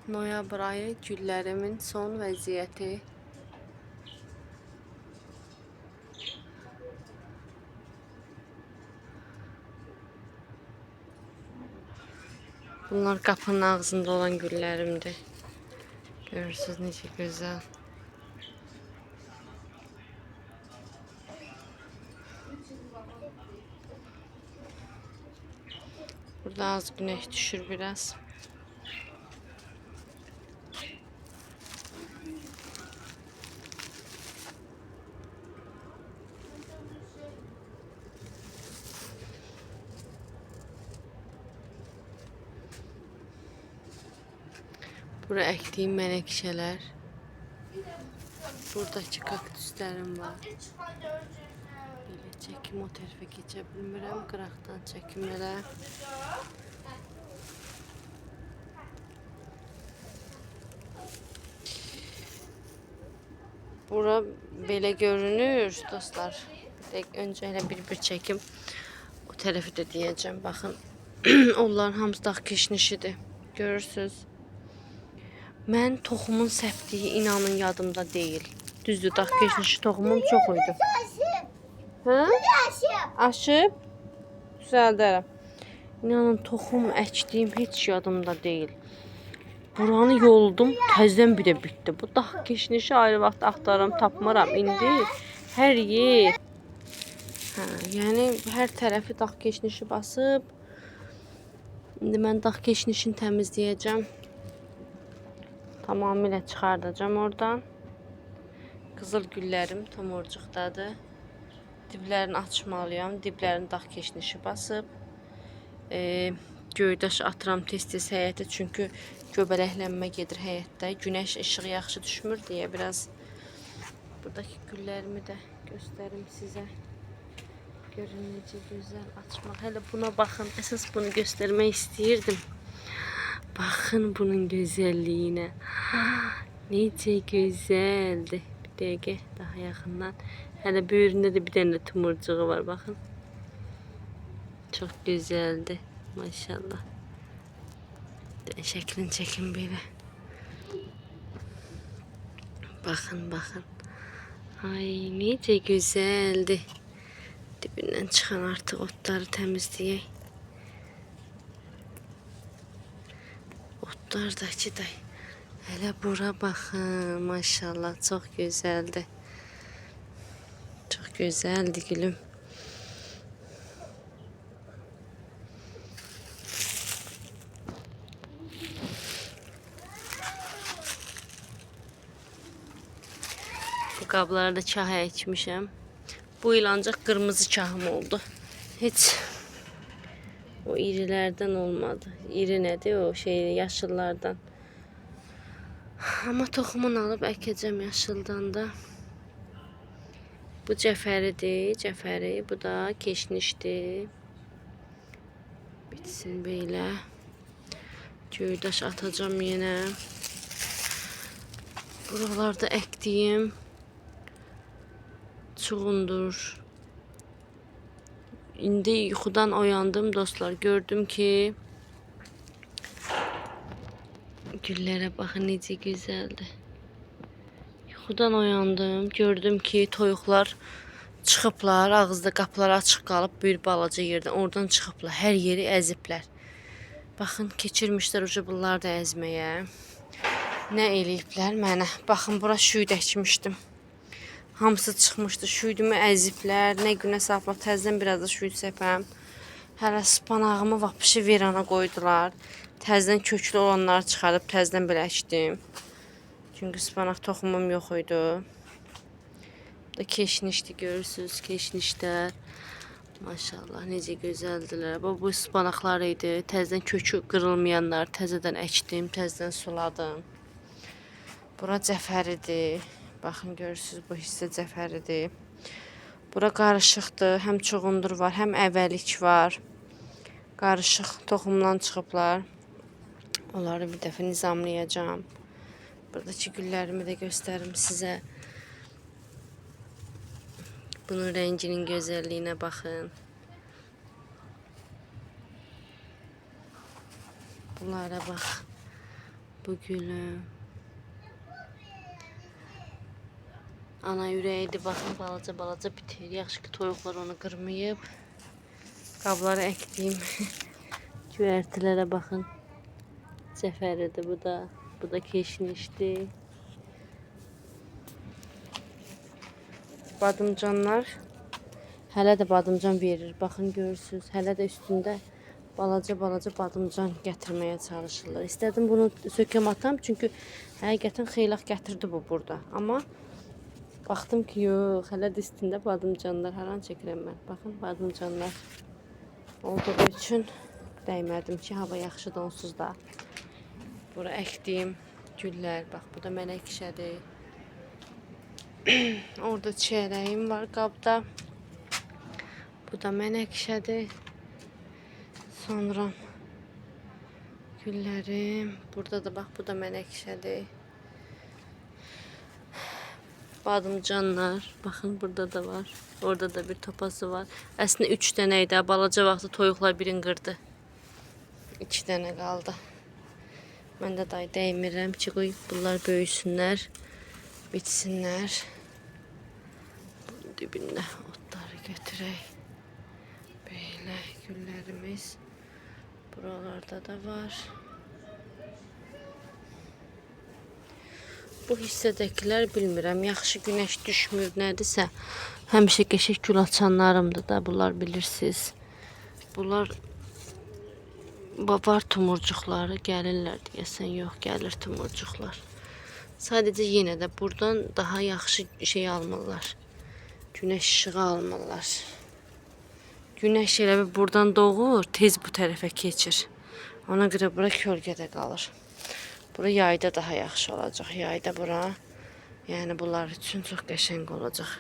Noyabr ayı güllərimin son vəziyyəti. Bunlar qapının ağzında olan güllərimdir. Görürsünüz necə gözəl. Burada az güneş düşür biraz. Burada əkdiyim mənəkşələr. Buradakı kaktüslərim var. Belə çəkim o tərəfə keçə bilmirəm. Qıraqdan çəkimlərə. Bura belə görünür dostlar. Öncə elə bir çəkim o tərəfi də deyəcəm. Baxın. Onların hamısı dağ keşnişidir. Görürsünüz. Mən toxumun səpdiyi inanın yadımda deyil. Düzdür, dağ keşnişi toxumum çox idi. Hə? Aşıb. Düzəldərəm. İnanın toxum əkdiyim heç yadımda deyil. Buranı yoldum, təzədən bir də bitdi. Bu dağ keşnişi ayrı vaxt axtarım, tapmıram. İndi hər yer. Hə, yəni hər tərəfi dağ keşnişi basıb. İndi mən dağ keşnişini təmizləyəcəm. Tamamilə çıxardacağım oradan. Qızıl güllərim tomurcuqdadır. Diblərini açmalıyam. Diblərini dağ keşnişi basıb. Göydaş atıram tez-tez həyətə. Çünki göbələklənmə gedir həyətdə. Günəş işığı yaxşı düşmür deyə biraz buradakı güllərimi də göstərim sizə. Görün necə gözəl açmaq. Hələ buna baxın. Əsas bunu göstərmək istəyirdim. Baxın bunun gözəlliyinə. Necə gözəldir. Bir dəqiqə daha yaxından. Hələ böyründə də bir dənə tumurcuğu var. Baxın. Çox gözəldir. Maşallah. Şəklini çəkin belə. Baxın, baxın. Ay, necə gözəldir. Dibindən çıxan artıq otları təmizləyək. Otlardakı da hələ bura baxın. Maşallah çox gözəldir. Çox gözəldir gülüm. Bu qablarda çah əkmişəm. Bu il ancaq qırmızı çahım oldu. Heç o irilərdən olmadı. İri nədir o yaşıllardan. Amma toxumunu alıb əkəcəm yaşıldan da. Bu cəfəridir, cəfəri. Bu da keşnişdir. Bitsin belə. Göydaş atacağım yenə. Buralarda əkdiyim çuğundur. İndi yuxudan oyandım dostlar. Gördüm ki güllərə baxın necə gözəldir. Yuxudan oyandım. Gördüm ki toyuqlar çıxıblar. Ağızda qapıları açıq qalıb bir balaca yerdən. Oradan çıxıblar. Hər yeri əziblər. Baxın keçirmişlər ucu bunlar da əzməyə. Nə eləyiblər mənə. Baxın bura şüyd əkmişdim. Hamısı çıxmışdı. Şüydümü əziblər. Nə günə sapla təzdən biraz da şüyd səpəm. Hələ spanağımı vapışı verana qoydular. Təzdən köklü olanları çıxarıb təzdən belə əkdim. Çünki spanaq toxumum yox idi. Bu da keşnişdir, görürsünüz keşnişlər. Maşallah necə gözəldilər. Bu spanaqlar idi. Təzdən kökü qırılmayanlar təzədən əkdim, təzədən suladım. Bura cəfəridir. Baxın görürsünüz bu hissə cəfəridir. Bura qarışıqdır. Həm çuğundur var, həm əvəlik var. Qarışıq toxumdan çıxıblar. Onları bir dəfə nizamlayacağım. Buradakı güllərimi də göstərim sizə. Bunun rənginin gözəlliyinə baxın. Bunlara bax. Bu gülüm. Ana ürəyidir. Baxın, balaca bitir. Yaxşı ki, toyuqlar onu qırmayıb. Qabları əkdiyim. Göyərtilərə baxın. Cəfəridir bu da. Bu da keşnişdir. Badımcanlar. Hələ də badımcan verir. Baxın, görürsünüz. Hələ də üstündə balaca badımcan gətirməyə çalışırlar. İstədim bunu sökəm atam. Çünki həqiqətən xeylaq gətirdi bu burada. Amma baxdım ki, yox. Hələ də üstündə badımcanlar. Hər an çəkirəm mən. Baxın, badımcanlar olduğu üçün dəymədim ki, hava yaxşıdır onsuz da. Bura əkdiyim güllər. Bax, bu da mənəkşədir. Orada çiyələyim var qabda. Bu da mənəkşədir. Sonra güllərim. Burada da bax, bu da mənəkşədir. Badımcanlar. Baxın, burada da var. Orada da bir topası var. Əslində 3 dənə idi. Balaca vaxtı toyuqlar birini qırdı. 2 dənə qaldı. Mən də day dəymirəm ki, qoy bunlar böyüsünlər, bitsinlər. Bunun dibində otları götürək. Belə güllərimiz buralarda da var. Bu hissədəkilər bilmirəm, yaxşı günəş düşmür, nədirsə. Həmişə qəşəng gül açanlarımdır da, bunlar bilirsiniz. Bunlar var tumurcuqları, gəlirlər deyəsən, yox, gəlir tumurcuqlar. Sadəcə yenə də buradan daha yaxşı şey almırlar. Günəş işığı almırlar. Günəş elə bir buradan doğur, tez bu tərəfə keçir. Ona görə bura kölgədə qalır. Bura yayda daha yaxşı olacaq. Yayda bura, yəni bunlar üçün çox qəşəng olacaq.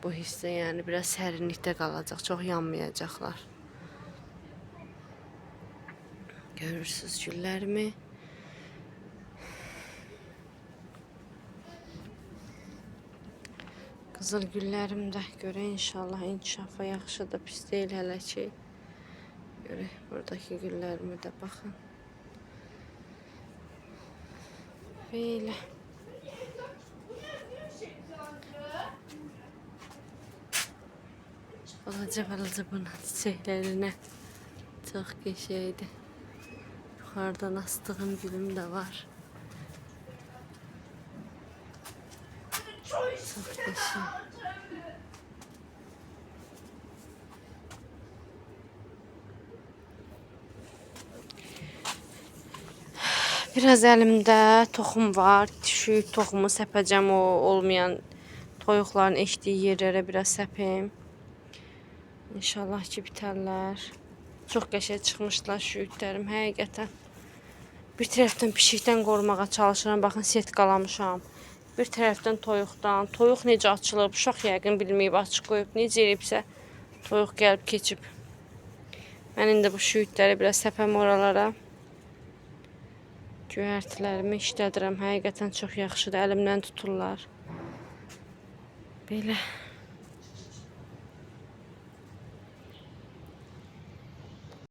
Bu hissə yəni biraz sərinlikdə qalacaq, çox yanmayacaqlar. Görürsünüz güllərimi. Qızıl güllərim də görə inşallah inkişafa yaxşıdır, pis deyil hələ ki. Görə buradakı güllərimi də baxın. Belə. Balaca bunun çiçəklərinə çox qəşəngdir. Yuxarıdan astığım gülüm də var. Çox qəşəng. Biraz əlimdə toxum var. Şüyüd toxumu səpəcəm, o olmayan toyuqların eşdiyi yerlərə biraz səpim. İnşallah ki, bitərlər. Çox qəşəng çıxmışlar şüyüdlərim, həqiqətən. Bir tərəfdən pişikdən qorumağa çalışıram. Baxın, set qalamışam. Bir tərəfdən toyuqdan. Toyuq necə açılıb, uşaq yəqin bilməyib, açıq qoyub. Necə elibsə, toyuq gəlib keçib. Mən indi bu şüyüdləri biraz səpəm oralara. Göyərtilərimi işlədirəm. Həqiqətən çox yaxşıdır. Əlimdən tuturlar. Belə.